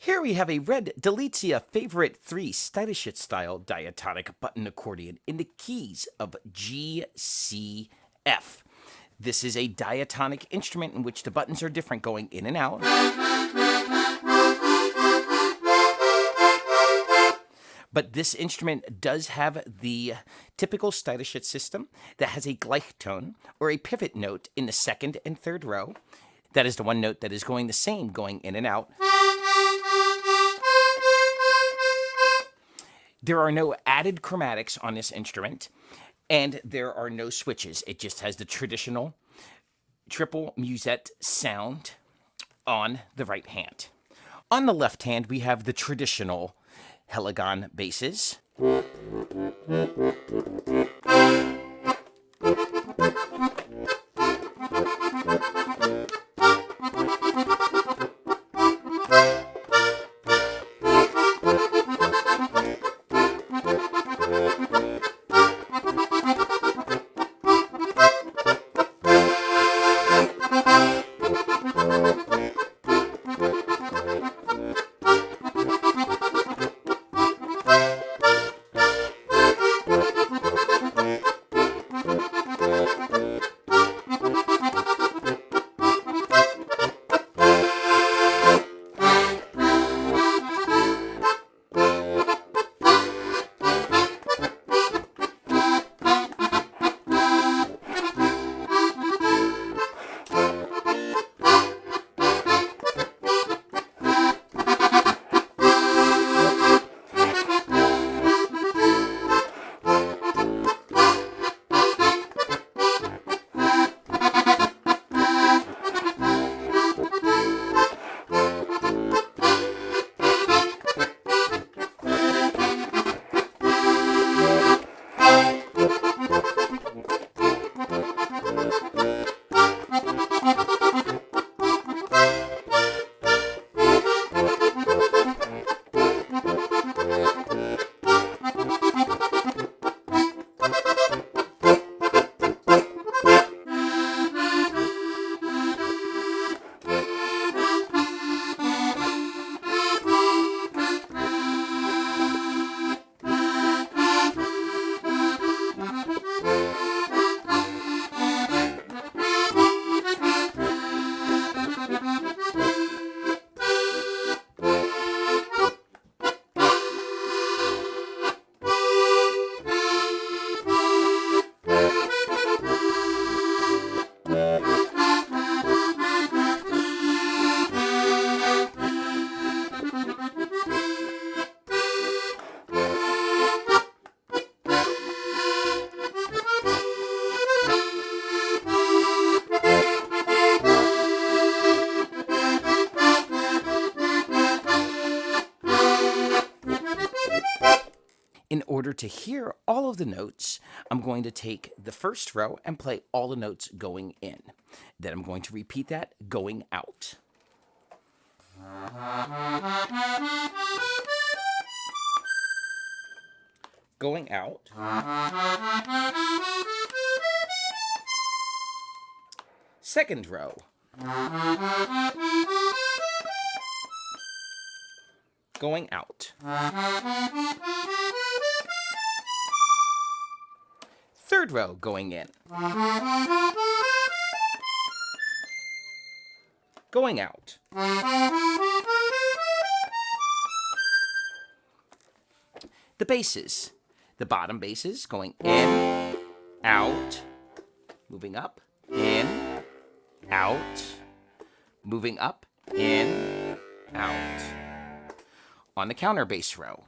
Here we have a red Delicia Favorit III Steirische style diatonic button accordion in the keys of GCF. This is a diatonic instrument in which the buttons are different going in and out. But this instrument does have the typical Steirische system that has a gleichtons, or a pivot note, in the second and third row. That is the one note that is going the same going in and out. There are no added chromatics on this instrument, and there are no switches. It just has the traditional triple musette sound on the right hand. On the left hand, we have the traditional Helikon basses. In order to hear all of the notes, I'm going to take the first row and play all the notes going in. Then I'm going to repeat that going out. Going out. Second row. Going out. Third row going in. Going out. The basses. The bottom basses going in, out, moving up, in, out, moving up, in, out. On the counter bass row.